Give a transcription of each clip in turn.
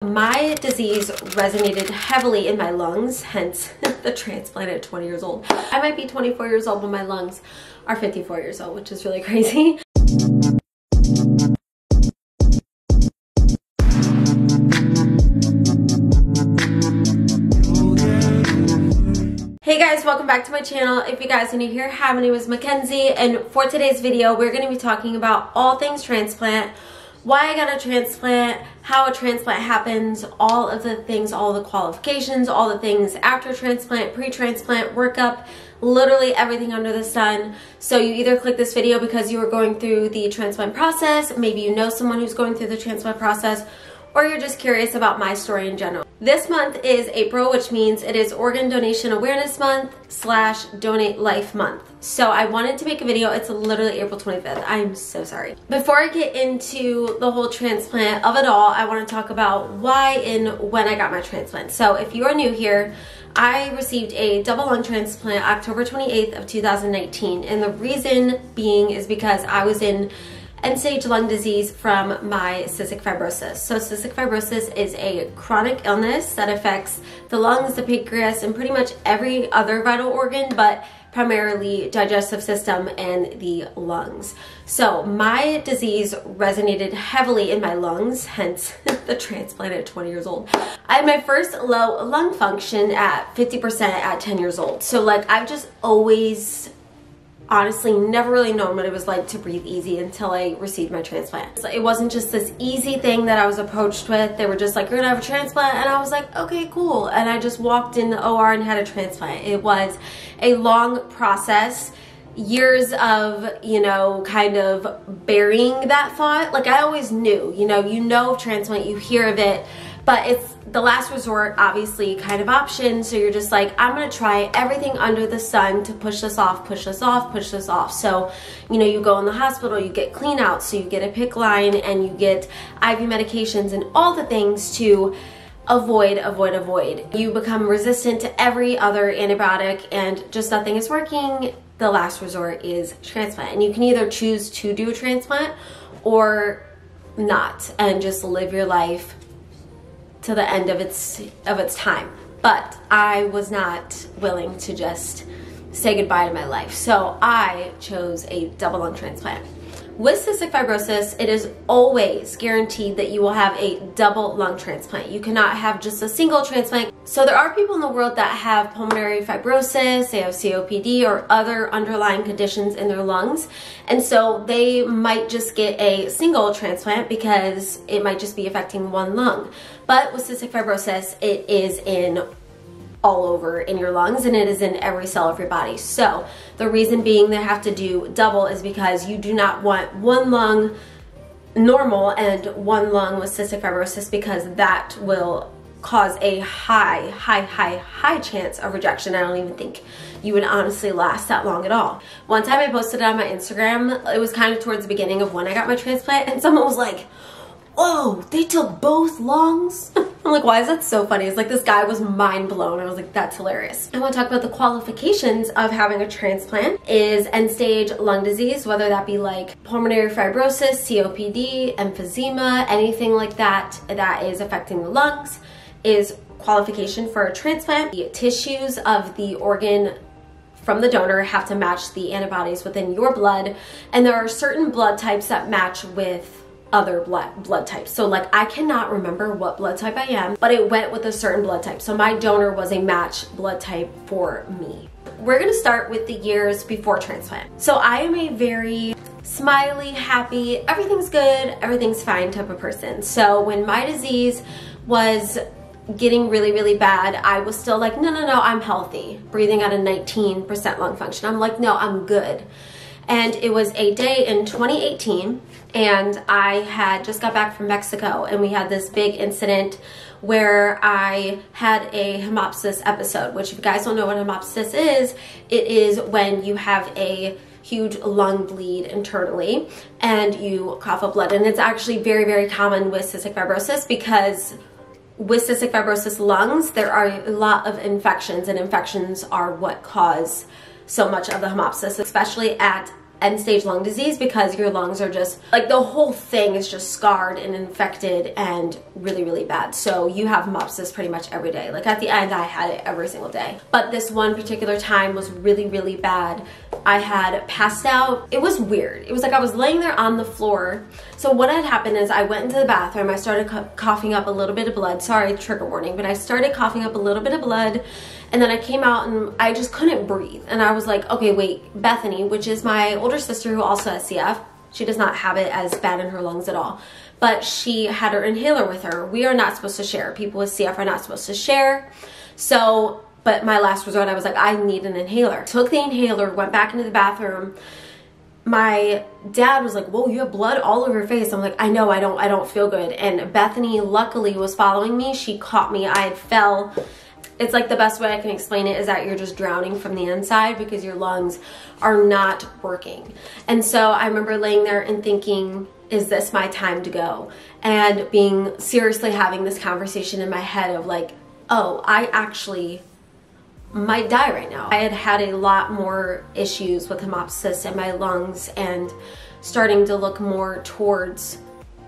my disease resonated heavily in my lungs, hence the transplant at 20 years old. I might be 24 years old, but my lungs are 54 years old, which is really crazy. Hey guys, welcome back to my channel. If you guys are new here, hi, my name is Mackenzie, and for today's video, we're going to be talking about all things transplant, why I got a transplant, how a transplant happens, all of the things, all the qualifications, all the things after transplant, pre-transplant, workup, literally everything under the sun. So you either click this video because you are going through the transplant process, maybe you know someone who's going through the transplant process, or you're just curious about my story in general. This month is April, which means it is Organ Donation Awareness Month / Donate Life Month. So I wanted to make a video. It's literally April 25th. I'm so sorry. Before I get into the whole transplant of it all, I want to talk about why and when I got my transplant. So if you are new here, I received a double lung transplant October 28th of 2019. And the reason being is because I was in end-stage lung disease from my cystic fibrosis. So cystic fibrosis is a chronic illness that affects the lungs, the pancreas, and pretty much every other vital organ, but primarily digestive system and the lungs. So my disease resonated heavily in my lungs, hence the transplant at 20 years old. I had my first low lung function at 50% at 10 years old. So like I've just always honestly never really known what it was like to breathe easy until I received my transplant. So it wasn't just this easy thing that I was approached with. They were just like, you're gonna have a transplant, and I was like, okay, cool. And I just walked in the OR and had a transplant. It was a long process, years of, you know, kind of burying that thought. Like I always knew, you know of transplant, you hear of it, but it's the last resort, obviously, kind of option. So you're just like, I'm gonna try everything under the sun to push this off, push this off, push this off. So, you know, you go in the hospital, you get clean out, so you get a PICC line and you get IV medications and all the things to avoid. You become resistant to every other antibiotic and just nothing is working. The last resort is transplant. And you can either choose to do a transplant or not and just live your life to the end of its time. But I was not willing to just say goodbye to my life. So I chose a double lung transplant. With cystic fibrosis, it is always guaranteed that you will have a double lung transplant. You cannot have just a single transplant. So there are people in the world that have pulmonary fibrosis, they have COPD or other underlying conditions in their lungs. And so they might just get a single transplant because it might just be affecting one lung. But with cystic fibrosis, it is in all over in your lungs and it is in every cell of your body. So the reason being they have to do double is because you do not want one lung normal and one lung with cystic fibrosis, because that will cause a high chance of rejection. I don't even think you would honestly last that long at all. One time I posted it on my Instagram, it was kind of towards the beginning of when I got my transplant, and someone was like, "Whoa, they took both lungs?" I'm like, why is that so funny? It's like this guy was mind blown. I was like, that's hilarious. I want to talk about the qualifications of having a transplant. Is end-stage lung disease, whether that be like pulmonary fibrosis, COPD, emphysema, anything like that that is affecting the lungs, is qualification for a transplant. The tissues of the organ from the donor have to match the antibodies within your blood, and there are certain blood types that match with other blood types. So like I cannot remember what blood type I am, but it went with a certain blood type. So my donor was a match blood type for me. We're gonna start with the years before transplant. So I am a very smiley, happy, everything's good, everything's fine type of person. So when my disease was getting really bad, I was still like, no, I'm healthy. Breathing at a 19% lung function. I'm like, no, I'm good. And it was a day in 2018, and I had just got back from Mexico, and we had this big incident where I had a hemoptysis episode, which if you guys don't know what hemoptysis is, it is when you have a huge lung bleed internally and you cough up blood. And it's actually very common with cystic fibrosis, because with cystic fibrosis lungs, there are a lot of infections, and infections are what cause so much of the hemoptysis, especially at end-stage lung disease because your lungs are just, like, the whole thing is just scarred and infected and really, really bad. So you have hemoptysis pretty much every day. Like, at the end, I had it every single day. But this one particular time was really, really bad. I had passed out. It was weird. It was like I was laying there on the floor. So what had happened is I went into the bathroom. I started coughing up a little bit of blood. Sorry, trigger warning, but I started coughing up a little bit of blood. And then I came out and I just couldn't breathe. And I was like, okay, wait, Bethany, which is my older sister who also has CF. She does not have it as bad in her lungs at all. But she had her inhaler with her. We are not supposed to share. People with CF are not supposed to share. So, but my last resort, I was like, I need an inhaler. Took the inhaler, went back into the bathroom. My dad was like, whoa, you have blood all over your face. I'm like, I know, I don't feel good. And Bethany luckily was following me. She caught me. I had fell. It's like the best way I can explain it is that you're just drowning from the inside because your lungs are not working. And so I remember laying there and thinking, is this my time to go? And being seriously having this conversation in my head of like, oh, I actually might die right now. I had had a lot more issues with hemoptysis in my lungs and starting to look more towards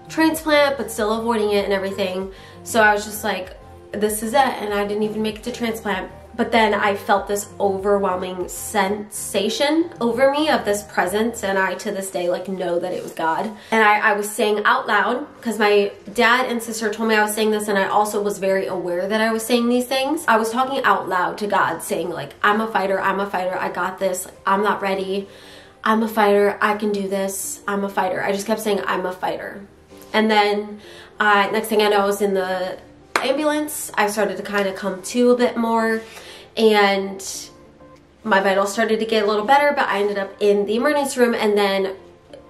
transplant, but still avoiding it and everything. So I was just like, this is it, and I didn't even make it to transplant. But then I felt this overwhelming sensation over me of this presence, and I to this day like know that it was God. And I was saying out loud, because my dad and sister told me I was saying this, and I also was very aware that I was saying these things. I was talking out loud to God, saying like, I'm a fighter, I got this, I'm not ready, I'm a fighter, I can do this, I'm a fighter. I just kept saying, I'm a fighter. And then next thing I know, I was in the ambulance. I started to kind of come to a bit more, and my vitals started to get a little better, but I ended up in the emergency room, and then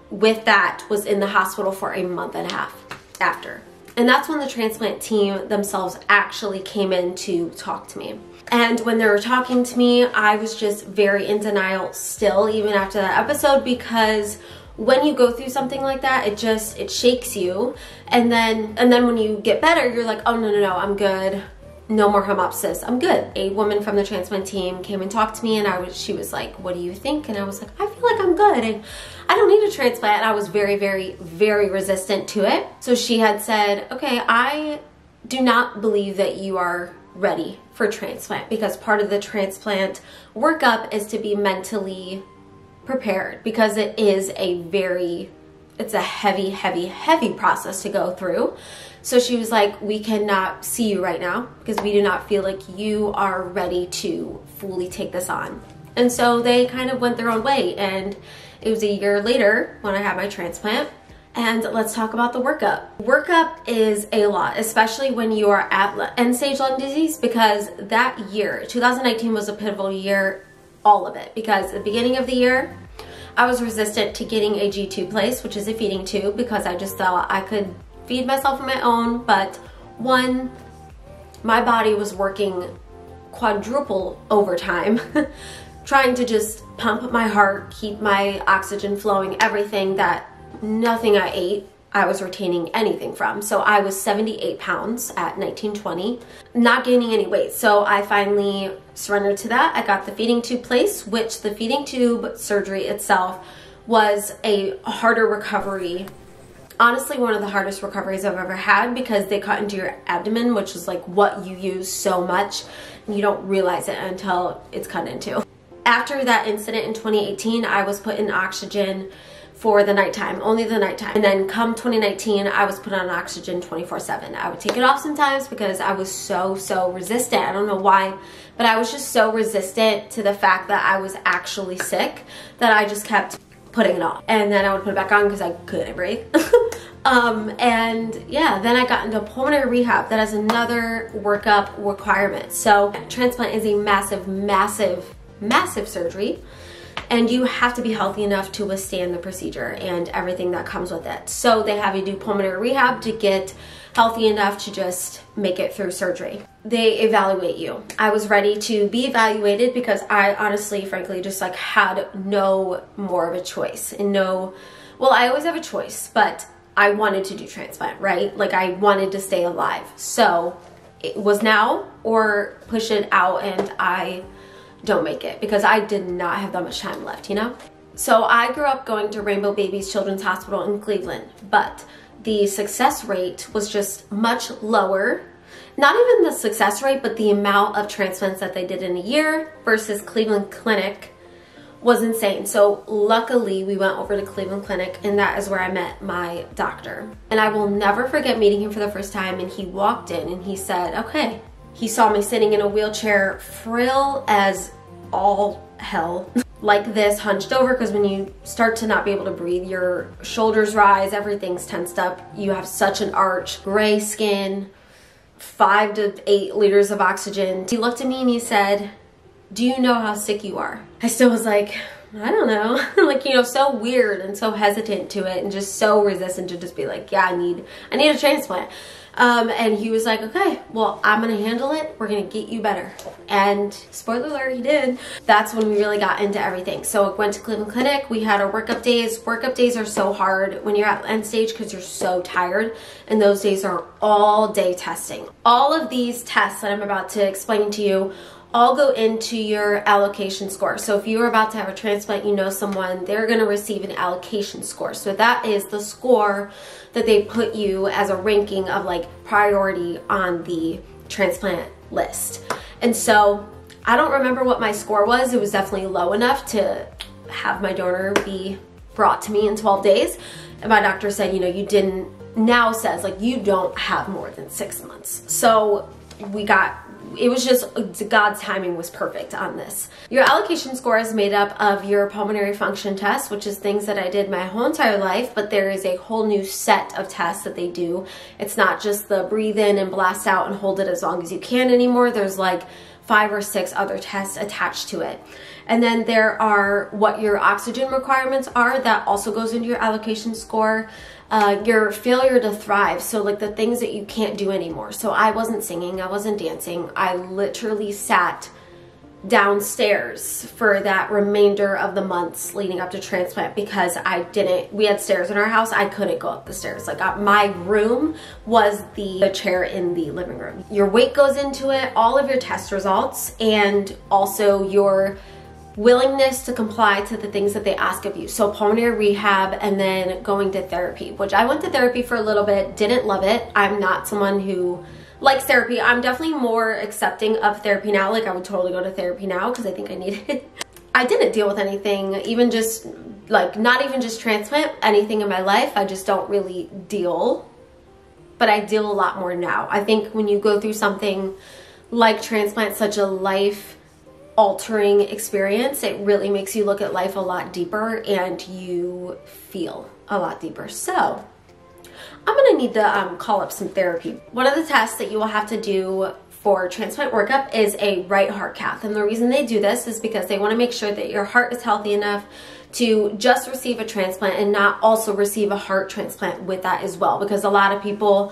with that was in the hospital for a month and a half after. And that's when the transplant team themselves actually came in to talk to me. And when they were talking to me, I was just very in denial still, even after that episode, because when you go through something like that, it shakes you. And then when you get better, you're like, oh, no, I'm good. No more hemoptysis. I'm good. A woman from the transplant team came and talked to me, and she was like, what do you think? And I was like, I feel like I'm good. And I don't need a transplant. And I was very, very, very resistant to it. So she had said, okay, I do not believe that you are ready for transplant, because part of the transplant workup is to be mentally prepared, because it is it's a heavy process to go through. So she was like, we cannot see you right now because we do not feel like you are ready to fully take this on. And so they kind of went their own way, and it was a year later when I had my transplant. And let's talk about the workup. Workup is a lot, especially when you are at end-stage lung disease, because that year, 2019, was a pivotal year, all of it, because at the beginning of the year, I was resistant to getting a G2 place, which is a feeding tube, because I just thought I could feed myself on my own. But one, my body was working quadruple overtime, trying to just pump my heart, keep my oxygen flowing, everything that nothing I ate I was retaining anything from. So I was 78 pounds at 1920, not gaining any weight. So I finally surrendered to that. I got the feeding tube place, which the feeding tube surgery itself was a harder recovery. Honestly, one of the hardest recoveries I've ever had, because they cut into your abdomen, which is like what you use so much, and you don't realize it until it's cut into. After that incident in 2018, I was put in oxygen for the nighttime, only the nighttime. And then come 2019, I was put on oxygen 24/7. I would take it off sometimes because I was so resistant. I don't know why, but I was just so resistant to the fact that I was actually sick that I just kept putting it off. And then I would put it back on because I couldn't breathe. And yeah, then I got into pulmonary rehab. That is another workup requirement. So transplant is a massive surgery, and you have to be healthy enough to withstand the procedure and everything that comes with it. So they have you do pulmonary rehab to get healthy enough to just make it through surgery. They evaluate you. I was ready to be evaluated because I honestly, frankly, just like had no more of a choice. And well, I always have a choice, but I wanted to do transplant, right? Like I wanted to stay alive. So it was now or push it out and I don't make it, because I did not have that much time left, you know? So I grew up going to Rainbow Babies Children's Hospital in Cleveland, but the success rate was just much lower. Not even the success rate, but the amount of transplants that they did in a year versus Cleveland Clinic was insane. So luckily we went over to Cleveland Clinic, and that is where I met my doctor. And I will never forget meeting him for the first time, and he walked in and he said, okay. He saw me sitting in a wheelchair, frail as all hell. Like this, hunched over, because when you start to not be able to breathe, your shoulders rise, everything's tensed up. You have such an arch, gray skin, 5 to 8 liters of oxygen. He looked at me and he said, do you know how sick you are? I still was like, I don't know. Like, you know, so weird and so hesitant to it, and just so resistant to just be like, yeah, I need a transplant. And he was like, okay, well, I'm gonna handle it. We're gonna get you better. And spoiler alert, he did. That's when we really got into everything. So I went to Cleveland Clinic. We had our workup days. Workup days are so hard when you're at end stage because you're so tired. And those days are all day testing. All of these tests that I'm about to explain to you all go into your allocation score. So if you're about to have a transplant, you know someone, they're gonna receive an allocation score. So that is the score that they put you as a ranking of like priority on the transplant list. And so I don't remember what my score was. It was definitely low enough to have my donor be brought to me in 12 days. And my doctor said, you know, you didn't, now says like you don't have more than 6 months. So it was just, God's timing was perfect on this. Your allocation score is made up of your pulmonary function test, which is things that I did my whole entire life, but there is a whole new set of tests that they do. It's not just the breathe in and blast out and hold it as long as you can anymore. There's like 5 or 6 other tests attached to it. And then there are what your oxygen requirements are. That also goes into your allocation score. Your failure to thrive, so like the things that you can't do anymore. So I wasn't singing, I wasn't dancing. I literally sat downstairs for that remainder of the months leading up to transplant because we had stairs in our house. I couldn't go up the stairs. Like my room was the chair in the living room. Your weight goes into it, all of your test results, and also your willingness to comply to the things that they ask of you. So pulmonary rehab, and then going to therapy, which I went to therapy for a little bit, didn't love it. I'm not someone who likes therapy. I'm definitely more accepting of therapy now. Like I would totally go to therapy now because I think I need it. I didn't deal with anything, even just like, not even just transplant, anything in my life. I just don't really deal, but I deal a lot more now. I think when you go through something like transplant, such a life altering experience, it really makes you look at life a lot deeper and you feel a lot deeper. So I'm gonna need to call up some therapy. One of the tests that you will have to do for transplant workup is a right heart cath. And the reason they do this is because they want to make sure that your heart is healthy enough to just receive a transplant and not also receive a heart transplant with that as well. Because a lot of people,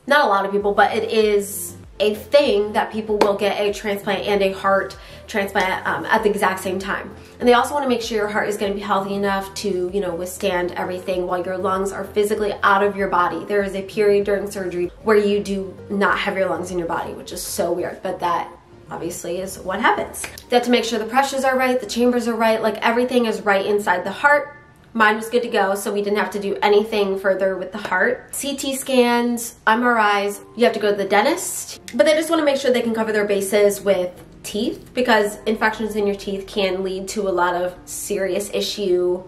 not a lot of people, but it is a thing that people will get a transplant and a heart transplant at the exact same time. And they also want to make sure your heart is going to be healthy enough to, you know, withstand everything while your lungs are physically out of your body. There is a period during surgery where you do not have your lungs in your body, which is so weird, but that obviously is what happens. They have to make sure the pressures are right, the chambers are right, like everything is right inside the heart. Mine was good to go, so we didn't have to do anything further with the heart. CT scans, MRIs, you have to go to the dentist, but they just want to make sure they can cover their bases with teeth, because infections in your teeth can lead to a lot of serious issue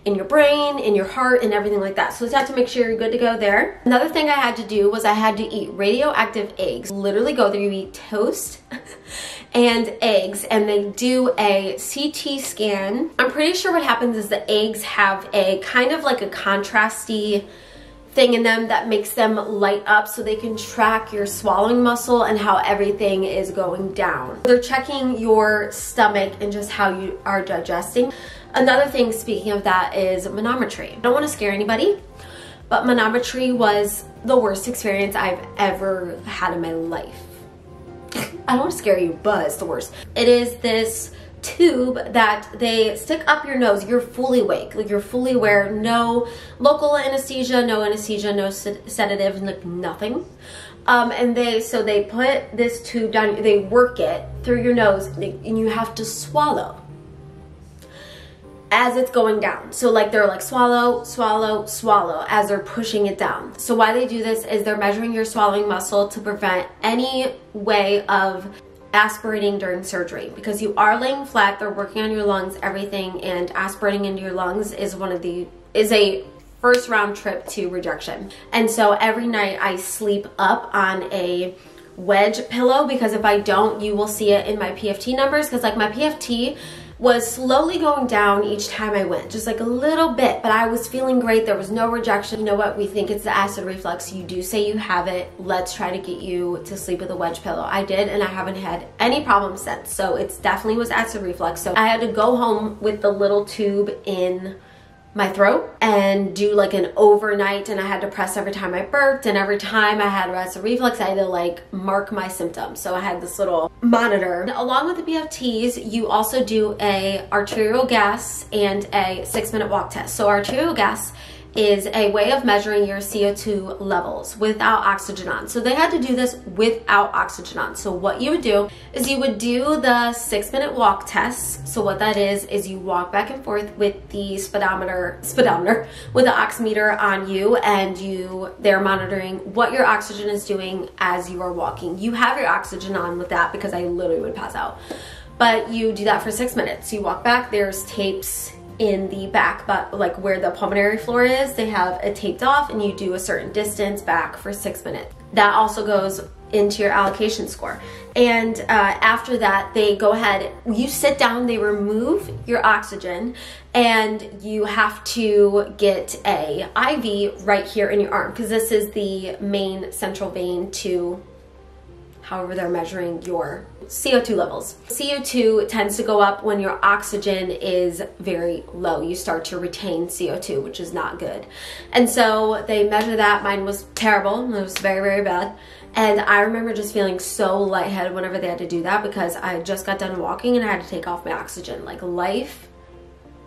in your brain, in your heart, and everything like that. So you have to make sure you're good to go there. Another thing I had to do was I had to eat radioactive eggs. Literally go there, you eat toast and eggs, and they do a CT scan. I'm pretty sure what happens is the eggs have a kind of like a contrasty thing in them that makes them light up so they can track your swallowing muscle and how everything is going down. They're checking your stomach and just how you are digesting. Another thing, speaking of that, is manometry. I don't want to scare anybody, but manometry was the worst experience I've ever had in my life. I don't want to scare you, but it's the worst. It is this tube that they stick up your nose. You're fully awake, like you're fully aware. No local anesthesia, no sedative, like nothing. And they put this tube down. They work it through your nose, and you have to swallow. as it's going down. So like they're like swallow, swallow, swallow as they're pushing it down. So why they do this is they're measuring your swallowing muscle to prevent any way of aspirating during surgery, because you are laying flat, they're working on your lungs, everything, and aspirating into your lungs is a first round trip to rejection. And so every night I sleep up on a wedge pillow, because if I don't, you will see it in my PFT numbers, because like my PFT was slowly going down each time I went, just like a little bit, but I was feeling great. There was no rejection. You know what? We think it's the acid reflux. You do say you have it. Let's try to get you to sleep with a wedge pillow. I did, and I haven't had any problems since. So it's definitely was acid reflux. So I had to go home with the little tube in my throat and do like an overnight, and I had to press every time I burped, and every time I had acid reflux I had to like mark my symptoms. So I had this little monitor. Along with the PFTs, you also do a arterial gas and a 6-minute walk test. So arterial gas is a way of measuring your CO2 levels without oxygen on. So they had to do this without oxygen on. So what you would do is you would do the 6-minute walk test. So what that is you walk back and forth with the speedometer with the oximeter on you, and they're monitoring what your oxygen is doing as you are walking. You have your oxygen on with that, because I literally would pass out. But you do that for 6 minutes. You walk back, there's tapes in the back, but like where the pulmonary floor is, they have it taped off, and you do a certain distance back for 6 minutes. That also goes into your allocation score. And after that, they go ahead, you sit down, they remove your oxygen, and you have to get a IV right here in your arm, because this is the main central vein to however they're measuring your CO2 levels. CO2 tends to go up when your oxygen is very low. You start to retain CO2, which is not good. And so they measure that. Mine was terrible. It was very, very bad. And I remember just feeling so lightheaded whenever they had to do that, because I just got done walking and I had to take off my oxygen. Like life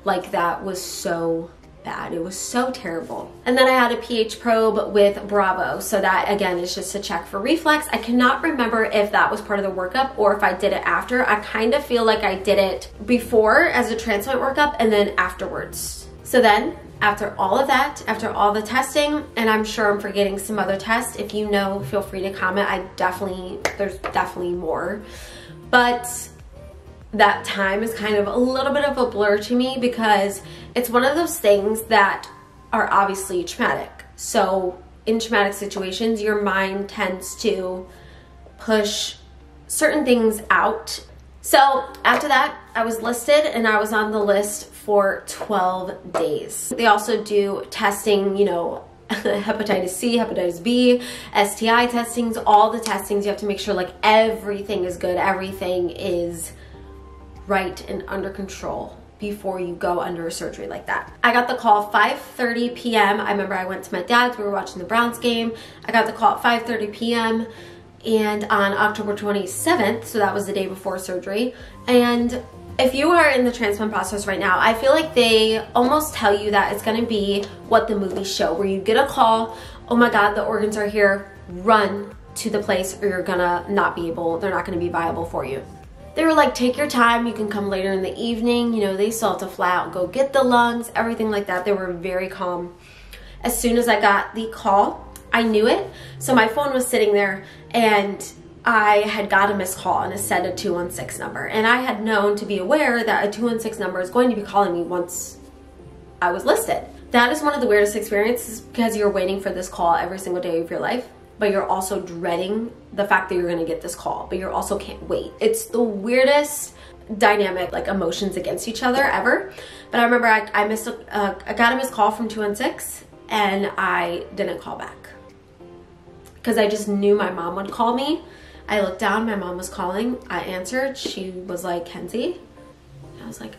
like that was so bad. It was so terrible. And then I had a pH probe with Bravo. So that again is just to check for reflex. I cannot remember if that was part of the workup or if I did it after. I kind of feel like I did it before as a transplant workup and then afterwards. So then after all of that, after all the testing, and I'm sure I'm forgetting some other tests, if you know, feel free to comment. There's definitely more. But that time is kind of a little bit of a blur to me, because it's one of those things that are obviously traumatic. So in traumatic situations, your mind tends to push certain things out. So after that, I was listed and I was on the list for 12 days. They also do testing, you know, hepatitis C, hepatitis B, STI testings, all the testings. You have to make sure like everything is good, everything is right and under control before you go under a surgery like that. I got the call 5:30 p.m. I remember I went to my dad's, we were watching the Browns game. I got the call at 5:30 p.m. and on October 27th, so that was the day before surgery. And if you are in the transplant process right now, I feel like they almost tell you that it's gonna be what the movies show, where you get a call, oh my God, the organs are here, run to the place or you're gonna not be able, they're not gonna be viable for you. They were like, take your time, you can come later in the evening. You know, they still have to fly out and go get the lungs, everything like that. They were very calm. As soon as I got the call, I knew it. So my phone was sitting there and I had got a missed call and it said a 216 number. And I had known to be aware that a 216 number is going to be calling me once I was listed. That is one of the weirdest experiences, because you're waiting for this call every single day of your life, but you're also dreading the fact that you're gonna get this call, but you also can't wait. It's the weirdest dynamic, like emotions against each other ever. But I remember I got a missed call from 216 and I didn't call back, because I just knew my mom would call me. I looked down, my mom was calling. I answered, she was like, Kenzie? And I was like,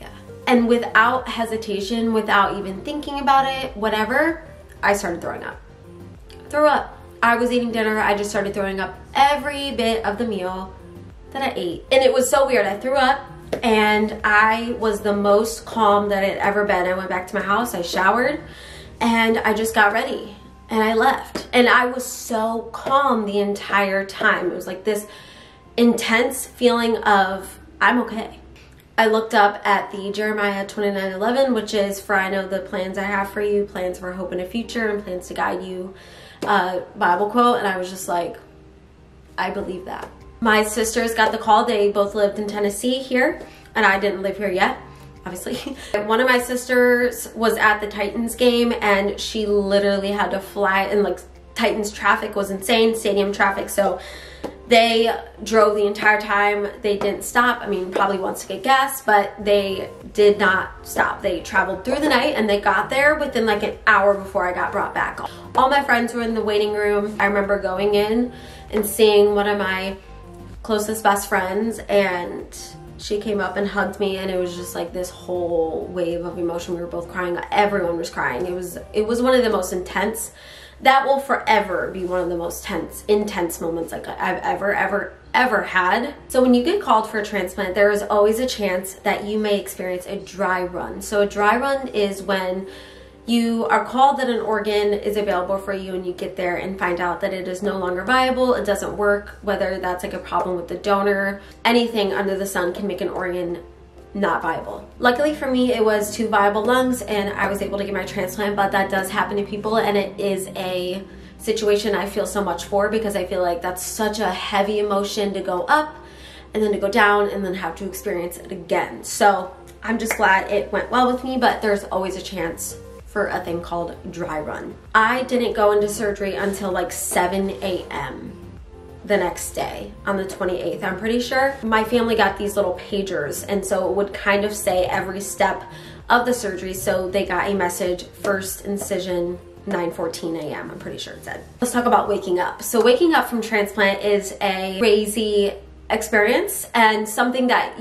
yeah. And without hesitation, without even thinking about it, whatever, I started throwing up. Threw up. I was eating dinner, I just started throwing up every bit of the meal that I ate. And it was so weird. I threw up and I was the most calm that I had ever been. I went back to my house, I showered, and I just got ready and I left. And I was so calm the entire time. It was like this intense feeling of, I'm okay. I looked up at the Jeremiah 29:11, which is, "For I know the plans I have for you, plans for hope in a future and plans to guide you," Bible quote. And I was just like, I believe that. My sisters got the call. They both lived in Tennessee here, and I didn't live here yet, obviously. One of my sisters was at the Titans game, and she literally had to fly, and like Titans traffic was insane, stadium traffic, so they drove the entire time. They didn't stop. I mean, probably once to get gas, but they did not stop. They traveled through the night, and they got there within like an hour before I got brought back. All my friends were in the waiting room. I remember going in and seeing one of my closest best friends, and she came up and hugged me, and it was just like this whole wave of emotion. We were both crying. Everyone was crying. It was one of the most intense. That will forever be one of the most intense moments like I've ever had. So when you get called for a transplant, there is always a chance that you may experience a dry run. So a dry run is when you are called that an organ is available for you, and you get there and find out that it is no longer viable, it doesn't work, whether that's like a problem with the donor. Anything under the sun can make an organ not viable. Luckily for me, it was 2 viable lungs, and I was able to get my transplant, but that does happen to people, and it is a situation I feel so much for, because I feel like that's such a heavy emotion to go up and then to go down and then have to experience it again. So I'm just glad it went well with me, but there's always a chance for a thing called dry run. I didn't go into surgery until like 7 a.m. the next day on the 28th, I'm pretty sure. My family got these little pagers, and so it would kind of say every step of the surgery. So they got a message, first incision, 9:14 a.m. I'm pretty sure it said. Let's talk about waking up. So waking up from transplant is a crazy experience, and something that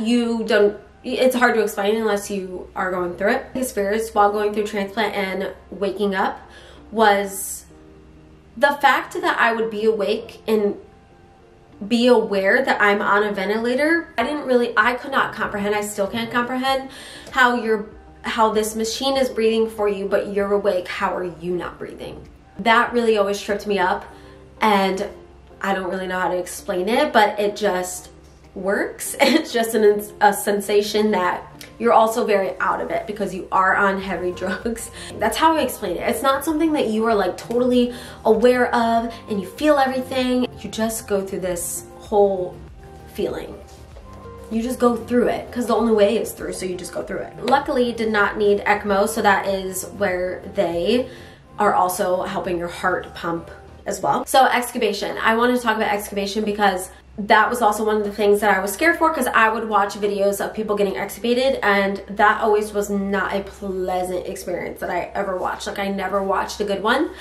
it's hard to explain unless you are going through it. The experience while going through transplant and waking up was the fact that I would be awake and be aware that I'm on a ventilator. I could not comprehend, I still can't comprehend how this machine is breathing for you, but you're awake. How are you not breathing? That really always tripped me up, and I don't really know how to explain it, but it just works. It's just a sensation that you're also very out of it because you are on heavy drugs. That's how I explain it. It's not something that you are like totally aware of and you feel everything. You just go through this whole feeling. You just go through it because the only way is through, so you just go through it. Luckily, did not need ECMO, so that is where they are also helping your heart pump as well. So excubation. I wanted to talk about excubation because that was also one of the things that I was scared for, because I would watch videos of people getting extubated, and that always was not a pleasant experience that I ever watched. Like, I never watched a good one.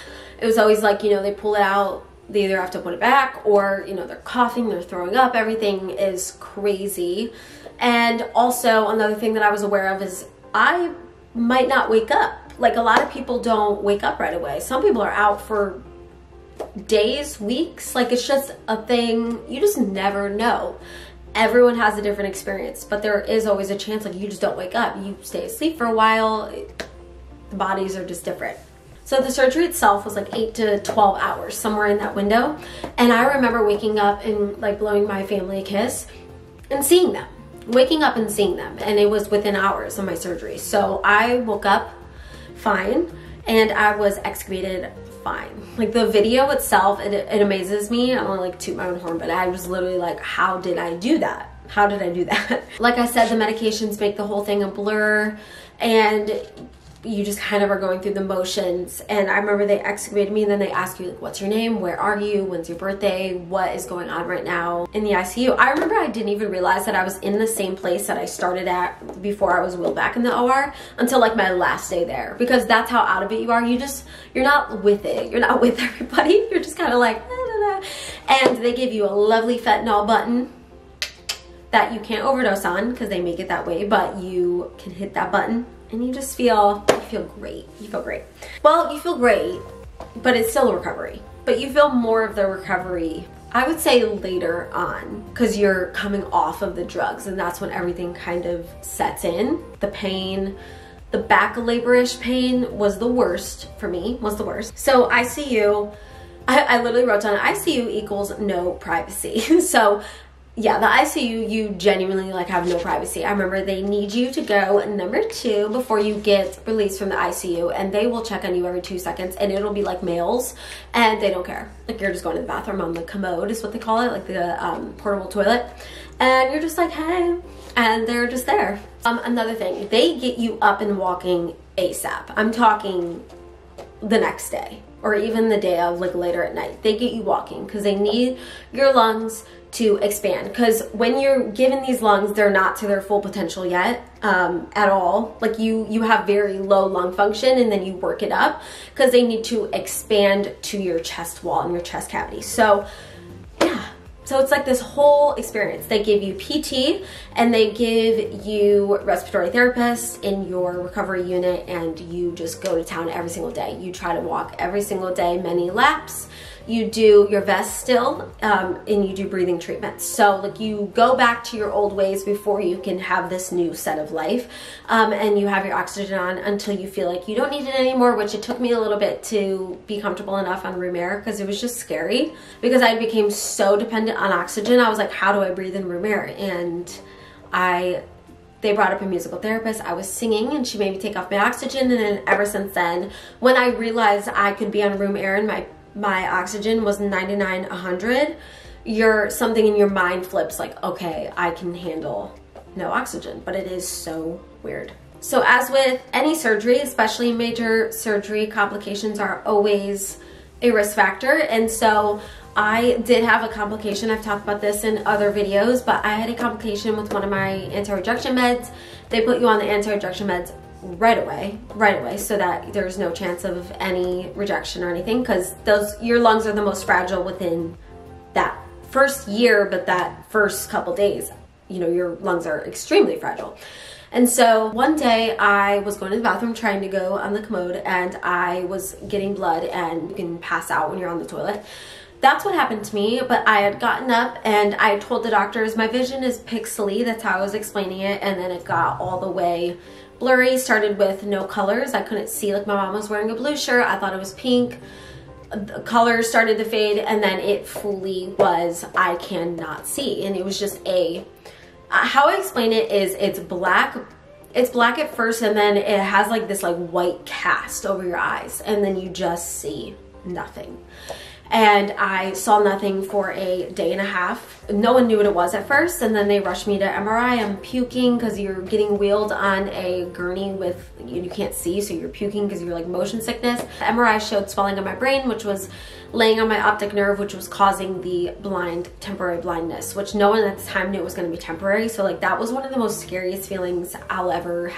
It was always like, you know, they pull it out, they either have to put it back, or, you know, they're coughing, they're throwing up, everything is crazy. And also another thing that I was aware of is I might not wake up. Like, a lot of people don't wake up right away. Some people are out for days, weeks. Like, it's just a thing. You just never know. Everyone has a different experience, but there is always a chance, like, you just don't wake up. You stay asleep for a while. The bodies are just different. So the surgery itself was like 8 to 12 hours, somewhere in that window. And I remember waking up and like blowing my family a kiss and seeing them. Waking up and seeing them. And it was within hours of my surgery. So I woke up fine, and I was extubated fine. Like, the video itself, it amazes me. I don't like toot my own horn, but I was literally like, how did I do that? How did I do that? Like I said, the medications make the whole thing a blur, and you just kind of are going through the motions. And I remember they extubated me, and then they ask you, like, what's your name? Where are you? When's your birthday? What is going on right now in the ICU? I remember I didn't even realize that I was in the same place that I started at before I was wheeled back in the OR until like my last day there, because that's how out of it you are. You're not with it. You're not with everybody. You're just kind of like, and they give you a lovely fentanyl button that you can't overdose on because they make it that way, but you can hit that button and you just feel great. You feel great. Well, you feel great, but it's still a recovery. But you feel more of the recovery, I would say, later on, because you're coming off of the drugs, and that's when everything kind of sets in. The pain, the back labor-ish pain was the worst for me, was the worst. So ICU, I literally wrote down ICU equals no privacy. So yeah, the ICU, you genuinely like have no privacy. I remember they need you to go number 2 before you get released from the ICU, and they will check on you every 2 seconds, and it'll be like males, and they don't care. Like, you're just going to the bathroom on the commode is what they call it, like the portable toilet, and you're just like, hey, and they're just there. Another thing, they get you up and walking ASAP. I'm talking the next day or even the day of, like later at night. They get you walking because they need your lungs to expand, because when you're given these lungs, they're not to their full potential yet at all. Like you have very low lung function, and then you work it up because they need to expand to your chest wall and your chest cavity. So yeah, so it's like this whole experience. They give you PT, and they give you respiratory therapists in your recovery unit, and you just go to town every single day. You try to walk every single day, many laps. You do your vest still, and you do breathing treatments. So like you go back to your old ways before you can have this new set of life, and you have your oxygen on until you feel like you don't need it anymore, which it took me a little bit to be comfortable enough on room air, because it was just scary because I became so dependent on oxygen. I was like, how do I breathe in room air? And they brought up a musical therapist. I was singing, and she made me take off my oxygen, and then ever since then, when I realized I could be on room air and my oxygen was 99, 100, something in your mind flips like, okay, I can handle no oxygen, but it is so weird. So as with any surgery, especially major surgery, complications are always a risk factor. And so I did have a complication. I've talked about this in other videos, but I had a complication with one of my anti-rejection meds. They put you on the anti-rejection meds right away, so that there's no chance of any rejection or anything, because your lungs are the most fragile within that first year, but that first couple days, you know, your lungs are extremely fragile. And so one day I was going to the bathroom trying to go on the commode, and I was getting blood, and you can pass out when you're on the toilet. That's what happened to me, but I had gotten up and I told the doctors my vision is pixely. That's how I was explaining it, and then it got all the way blurry. Started with no colors. I couldn't see, like my mom was wearing a blue shirt. I thought it was pink. The colors started to fade, and then it fully was, I cannot see. And it was just how I explain it is it's black at first, and then it has like this like white cast over your eyes, and then you just see nothing. And I saw nothing for a day and a half. No one knew what it was at first, and then they rushed me to MRI. I'm puking because you're getting wheeled on a gurney with, you can't see, so you're puking because you're like motion sickness. The MRI showed swelling on my brain, which was laying on my optic nerve, which was causing the temporary blindness, which no one at the time knew it was going to be temporary. So like that was one of the most scariest feelings I'll ever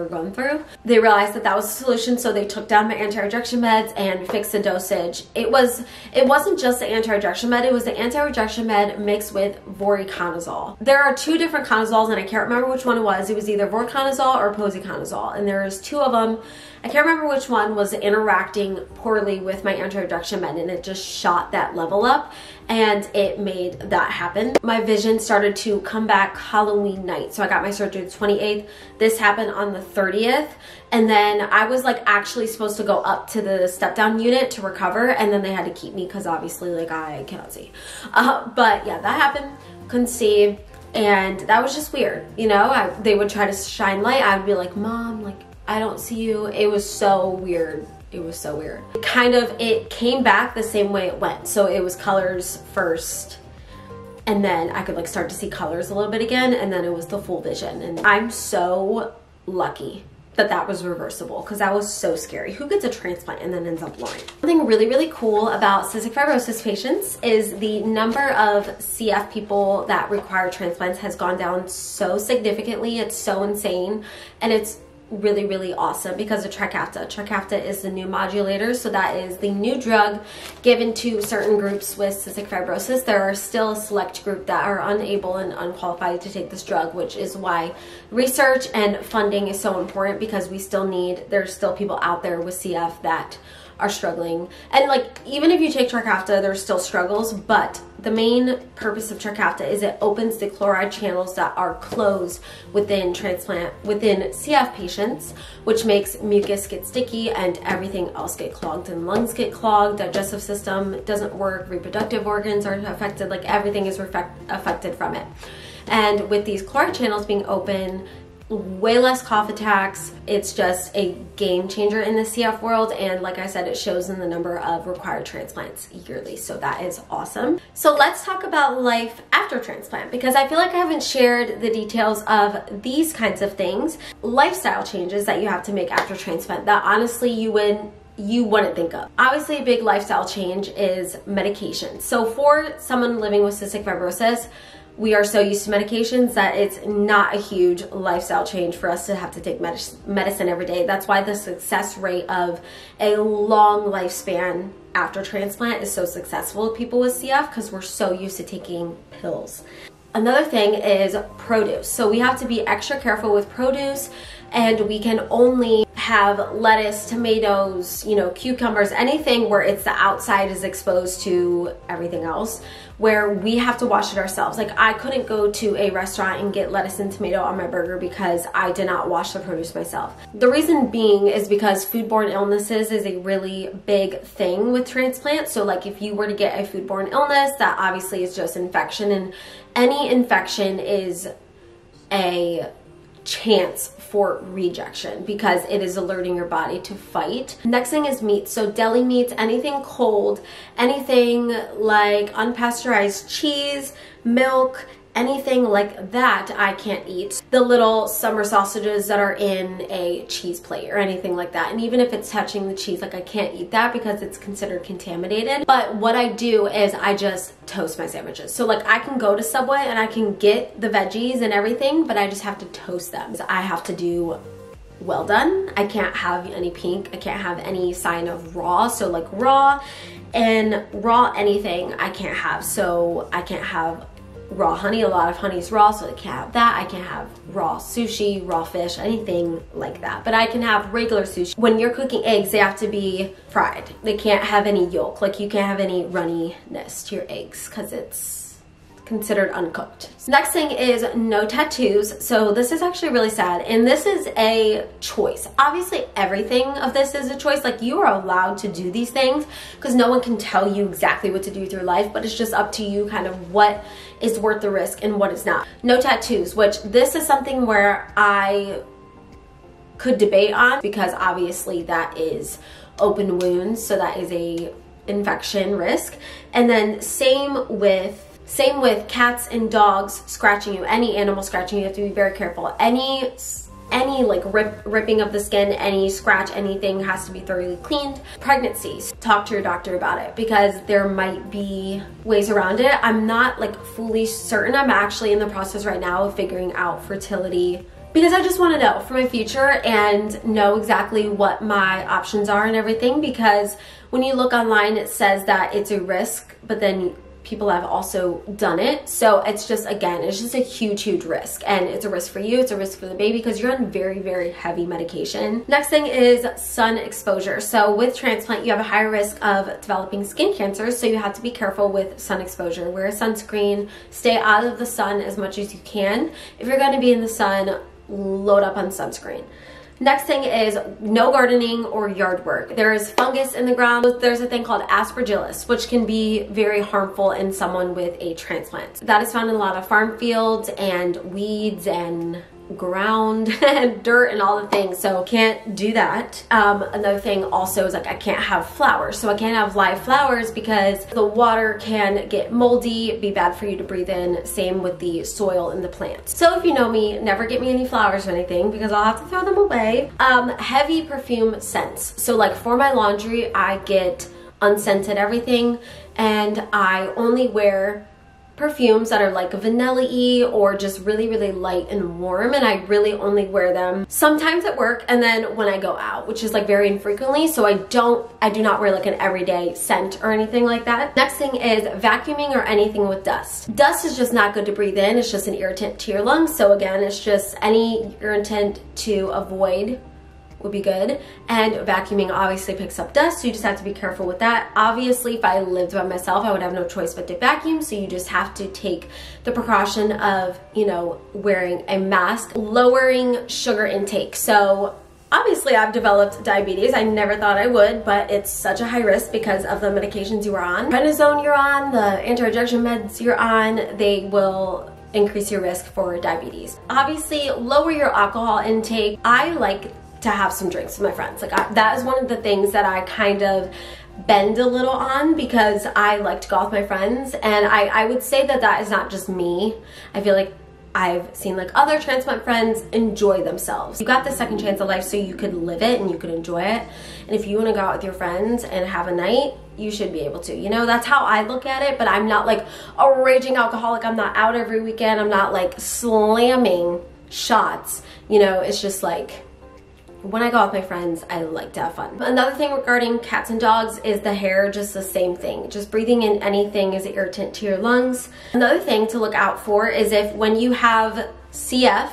gone through. They realized that was the solution, so they took down my anti-rejection meds and fixed the dosage. It wasn't just the anti-rejection med, it was the anti-rejection med mixed with voriconazole. There are 2 different conazoles, and I can't remember which one it was. It was either voriconazole or posaconazole, and there's 2 of them. I can't remember which one was interacting poorly with my anti-rejection med, and it just shot that level up, and it made that happen. My vision started to come back Halloween night. So I got my surgery the 28th. This happened on the 30th. And then I was like actually supposed to go up to the step down unit to recover, and then they had to keep me because obviously like I cannot see. But yeah, that happened, couldn't see, and that was just weird. You know, they would try to shine light. I would be like, Mom, like I don't see you. It was so weird. It was so weird. It came back the same way it went. So it was colors first, and then I could like start to see colors a little bit again, and then it was the full vision. And I'm so lucky that was reversible, because that was so scary. Who gets a transplant and then ends up blind? Something really, really cool about cystic fibrosis patients is the number of CF people that require transplants has gone down so significantly. It's so insane, and it's really, really awesome because of Trikafta. Trikafta is the new modulator, so that is the new drug given to certain groups with cystic fibrosis. There are still a select group that are unable and unqualified to take this drug, which is why research and funding is so important, because there's still people out there with CF that are struggling. And like, even if you take Trikafta, there's still struggles, but the main purpose of Trikafta is it opens the chloride channels that are closed within CF patients, which makes mucus get sticky and everything else get clogged, and lungs get clogged, digestive system doesn't work, reproductive organs are affected, like everything is affected from it. And with these chloride channels being open, way less cough attacks. It's just a game changer in the CF world, and like I said, it shows in the number of required transplants yearly, so that is awesome. So let's talk about life after transplant, because I feel like I haven't shared the details of these kinds of things, lifestyle changes that you have to make after transplant that honestly you wouldn't think of. Obviously, a big lifestyle change is medication. So for someone living with cystic fibrosis, we are so used to medications that it's not a huge lifestyle change for us to have to take medicine every day. That's why the success rate of a long lifespan after transplant is so successful with people with CF, because we're so used to taking pills. Another thing is produce. So we have to be extra careful with produce, and we can only have lettuce, tomatoes, you know, cucumbers, anything where it's the outside is exposed to everything else, where we have to wash it ourselves. Like, I couldn't go to a restaurant and get lettuce and tomato on my burger because I did not wash the produce myself. The reason being is because foodborne illnesses is a really big thing with transplant. So like, if you were to get a foodborne illness, that obviously is just infection, and any infection is a chance for rejection because it is alerting your body to fight. Next thing is meat. So deli meats, anything cold, anything like unpasteurized cheese, milk, anything like that I can't eat. The little summer sausages that are in a cheese plate or anything like that. And even if it's touching the cheese, like I can't eat that because it's considered contaminated. But what I do is I just toast my sandwiches. So like, I can go to Subway and I can get the veggies and everything, but I just have to toast them. I have to do well done. I can't have any pink. I can't have any sign of raw. So like raw and raw anything I can't have. So I can't have raw honey. A lot of honey is raw, so I can't have that. I can't have raw sushi, raw fish, anything like that. But I can have regular sushi. When you're cooking eggs, they have to be fried. They can't have any yolk. Like, you can't have any runniness to your eggs because it's considered uncooked. Next thing is no tattoos. So this is actually really sad, and this is a choice. Obviously everything of this is a choice. Like, you are allowed to do these things because no one can tell you exactly what to do with your life, but it's just up to you kind of what is worth the risk and what is not. No tattoos, which this is something where I could debate on, because obviously that is open wounds, so that is a infection risk. And then same with cats and dogs scratching you, any animal scratching you, you have to be very careful. Any like ripping of the skin, any scratch, anything has to be thoroughly cleaned. Pregnancies, talk to your doctor about it because there might be ways around it. I'm not like fully certain. I'm actually in the process right now of figuring out fertility because I just want to know for my future and know exactly what my options are and everything, because when you look online it says that it's a risk, but then people have also done it. So it's just, again, it's just a huge risk, and it's a risk for you, it's a risk for the baby because you're on very heavy medication. Next thing is sun exposure. So with transplant, you have a higher risk of developing skin cancer, so you have to be careful with sun exposure. Wear sunscreen, stay out of the sun as much as you can. If you're going to be in the sun, load up on sunscreen. Next thing is no gardening or yard work. There is fungus in the ground. There's a thing called aspergillus, which can be very harmful in someone with a transplant. That is found in a lot of farm fields and weeds and ground and dirt and all the things, so can't do that. Another thing also is like, I can't have flowers, so I can't have live flowers because the water can get moldy, be bad for you to breathe in. Same with the soil in the plants. So if you know me, never get me any flowers or anything because I'll have to throw them away. Heavy perfume scents. So like for my laundry, I get unscented everything, and I only wear perfumes that are like vanilla-y or just really light and warm, and I really only wear them sometimes at work and then when I go out, which is like very infrequently. So I do not wear like an everyday scent or anything like that. Next thing is vacuuming or anything with dust. Dust is just not good to breathe in. It's just an irritant to your lungs. So again, it's just any irritant to avoid would be good. And vacuuming obviously picks up dust, so you just have to be careful with that. Obviously, if I lived by myself, I would have no choice but to vacuum, so you just have to take the precaution of, you know, wearing a mask. Lowering sugar intake. So obviously I've developed diabetes. I never thought I would, but it's such a high risk because of the medications you are on. Prednisone you're on, the anti-rejection meds you're on, they will increase your risk for diabetes. Obviously, lower your alcohol intake. I like to have some drinks with my friends. Like that is one of the things that I kind of bend a little on, because I like to go out with my friends, and I would say that that is not just me. I feel like I've seen like other transplant friends enjoy themselves. You got the second chance of life, so you could live it and you could enjoy it. And if you want to go out with your friends and have a night, you should be able to. You know, that's how I look at it, but I'm not like a raging alcoholic. I'm not out every weekend. I'm not like slamming shots. You know, it's just like, when I go out with my friends, I like to have fun. Another thing regarding cats and dogs is the hair, just the same thing. Just breathing in anything is an irritant to your lungs. Another thing to look out for is if when you have CF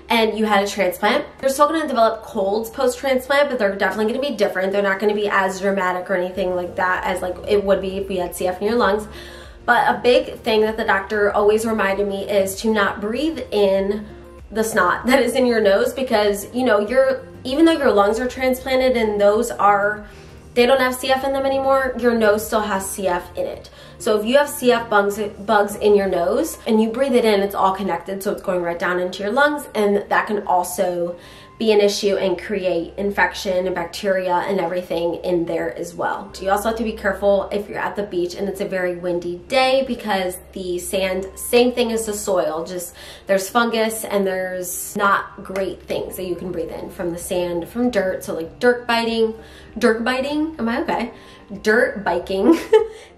and you had a transplant, you're still gonna develop colds post-transplant, but they're definitely gonna be different. They're not gonna be as dramatic or anything like that as like it would be if you had CF in your lungs. But a big thing that the doctor always reminded me is to not breathe in the snot that is in your nose, because, you know, even though your lungs are transplanted and they don't have CF in them anymore, your nose still has CF in it. So if you have CF bugs in your nose and you breathe it in, it's all connected, so it's going right down into your lungs, and that can also be an issue and create infection and bacteria and everything in there as well. You also have to be careful if you're at the beach and it's a very windy day, because the sand, same thing as the soil, just there's fungus and there's not great things that you can breathe in from the sand, from dirt. So like dirt biting, am I okay? Dirt biking.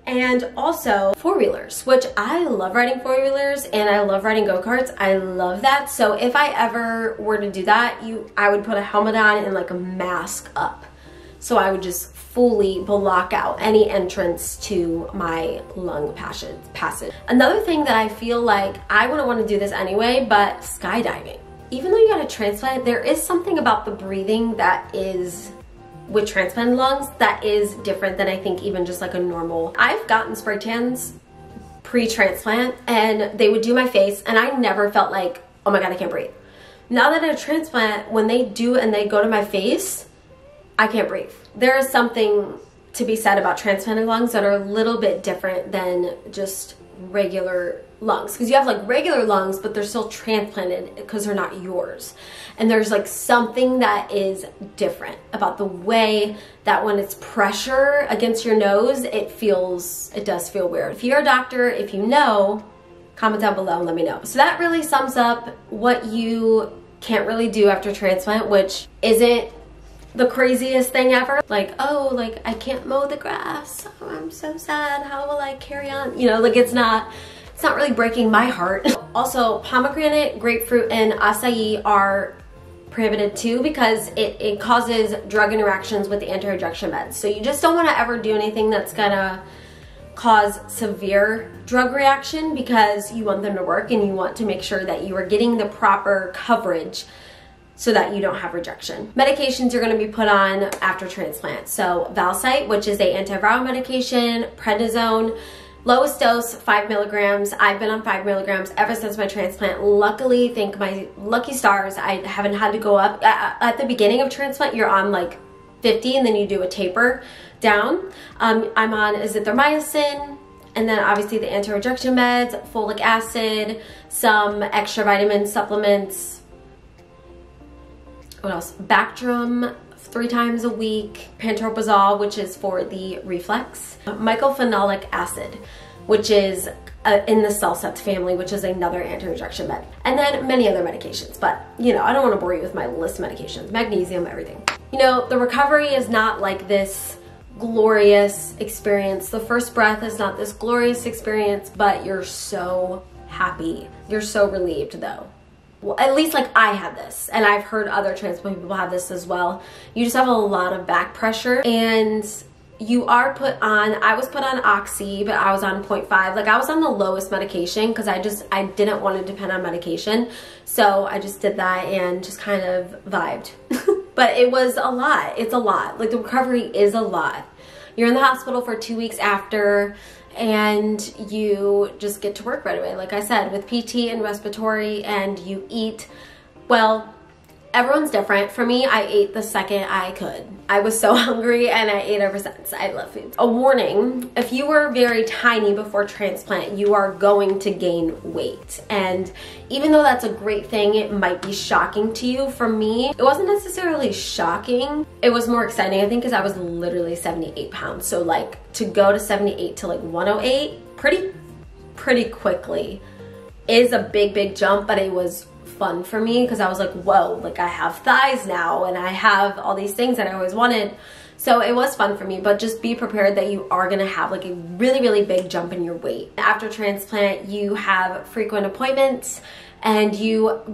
And also four-wheelers, which I love riding four-wheelers and I love riding go-karts. I love that. So if I ever were to do that, I would put a helmet on and like a mask up. So I would just fully block out any entrance to my lung passage. Another thing that I feel like I wouldn't want to do this anyway, but skydiving. Even though you got a transplant, there is something about the breathing that is with transplanted lungs that is different than I think even just like a normal. I've gotten spray tans pre-transplant and they would do my face and I never felt like, oh my God, I can't breathe. Now that I had a transplant, when they do and they go to my face, I can't breathe. There is something to be said about transplanted lungs that are a little bit different than just regular lungs, because you have like regular lungs but they're still transplanted because they're not yours, and there's like something that is different about the way that when it's pressure against your nose, it does feel weird. If you're a doctor, if you know, comment down below and let me know. So that really sums up what you can't really do after transplant, which isn't the craziest thing ever. Like, oh, like I can't mow the grass, oh, I'm so sad, how will I carry on? You know, like it's not really breaking my heart. Also, pomegranate, grapefruit, and acai are prohibited too, because it causes drug interactions with the anti-rejection meds. So you just don't want to ever do anything that's gonna cause severe drug reaction, because you want them to work and you want to make sure that you are getting the proper coverage so that you don't have rejection. Medications you're gonna be put on after transplant. So Valsite, which is a antiviral medication, prednisone, lowest dose 5 milligrams. I've been on 5 milligrams ever since my transplant. Luckily, thank my lucky stars, I haven't had to go up. At the beginning of transplant, you're on like 50 and then you do a taper down. I'm on azithromycin, and then obviously the anti-rejection meds, folic acid, some extra vitamin supplements. What else? Bactrim 3 times a week, pantoprazole, which is for the reflux, mycophenolic acid, which is in the Cellcept family, which is another anti-rejection med, and then many other medications. But you know, I don't want to bore you with my list of medications, magnesium, everything. You know, the recovery is not like this glorious experience. The first breath is not this glorious experience, but you're so happy. You're so relieved though. Well, at least like I had this, and I've heard other transplant people have this as well. You just have a lot of back pressure, and you are put on, I was put on Oxy, but I was on 0.5. Like I was on the lowest medication because I didn't want to depend on medication. So I just did that and just kind of vibed. But it was a lot. It's a lot. Like, the recovery is a lot. You're in the hospital for 2 weeks after, and you just get to work right away, like I said, with PT and respiratory, and you eat, well, everyone's different. For me, I ate the second I could. I was so hungry and I ate ever since. I love food. A warning, if you were very tiny before transplant, you are going to gain weight. And even though that's a great thing, it might be shocking to you. For me, it wasn't necessarily shocking. It was more exciting, I think, because I was literally 78 pounds. So like, to go to 78 to like 108 pretty quickly is a big jump, but it was fun for me because I was like, whoa, like I have thighs now and I have all these things that I always wanted. So it was fun for me, but just be prepared that you are gonna have like a really big jump in your weight. After transplant, you have frequent appointments, and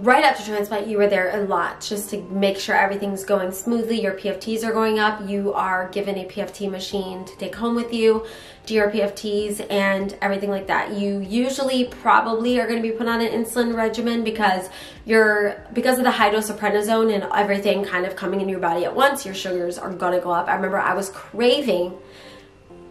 right after transplant, you were there a lot just to make sure everything's going smoothly. Your PFTs are going up. You are given a PFT machine to take home with you, do your PFTs and everything like that. You usually probably are going to be put on an insulin regimen because of the high dose of prednisone and everything kind of coming into your body at once, your sugars are going to go up. I remember I was craving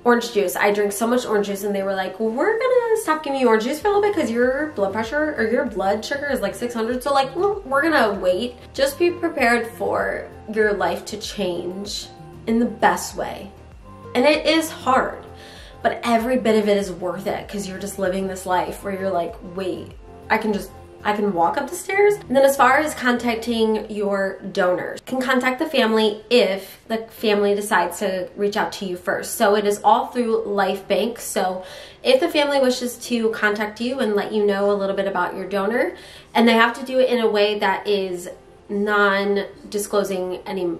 orange juice. I drink so much orange juice, and they were like, well, we're gonna stop giving you orange juice for a little bit because your blood pressure or your blood sugar is like 600. So like, we're gonna wait. Just be prepared for your life to change in the best way. And it is hard, but every bit of it is worth it because you're just living this life where you're like, wait, I can walk up the stairs. And then as far as contacting your donors, you can contact the family if the family decides to reach out to you first. So it is all through LifeBank. So if the family wishes to contact you and let you know a little bit about your donor, and they have to do it in a way that is non-disclosing any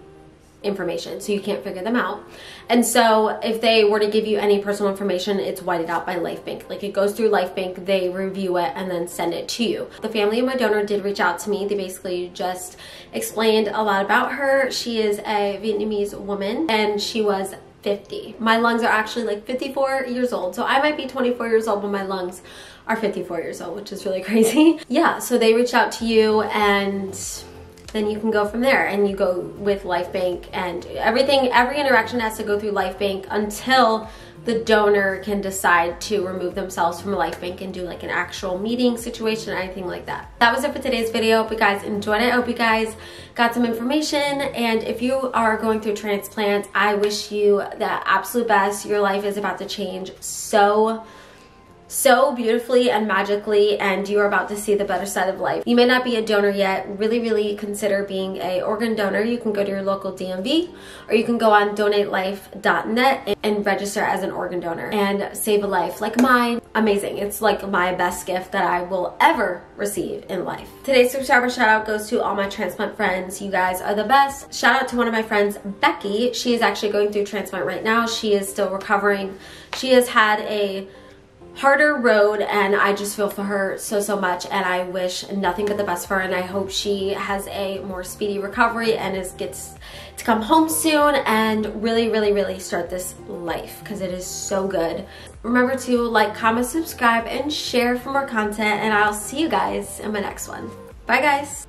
information, so you can't figure them out. And so if they were to give you any personal information, it's whited out by LifeBank. Like, it goes through LifeBank, they review it, and then send it to you. The family of my donor did reach out to me. They basically just explained a lot about her. She is a Vietnamese woman, and she was 50. My lungs are actually like 54 years old, so I might be 24 years old, but my lungs are 54 years old, which is really crazy. Yeah, so they reach out to you, and then you can go from there, and you go with LifeBank, and every interaction has to go through LifeBank until the donor can decide to remove themselves from LifeBank and do like an actual meeting situation or anything like that. That was it for today's video. Hope you guys enjoyed it. I hope you guys got some information, and if you are going through transplant, I wish you the absolute best. Your life is about to change so beautifully and magically, and you are about to see the better side of life. You may not be a donor yet. Really consider being an organ donor. You can go to your local DMV, or you can go on donatelife.net and register as an organ donor and save a life like mine. Amazing. It's like my best gift that I will ever receive in life. Today's subscriber shout out goes to all my transplant friends. You guys are the best. Shout out to one of my friends, Becky. She is actually going through transplant right now. She is still recovering. She has had a harder road, and I just feel for her so much, and I wish nothing but the best for her, and I hope she has a more speedy recovery and gets to come home soon and really start this life, because it is so good. Remember to like, comment, subscribe, and share for more content, and I'll see you guys in my next one. Bye guys.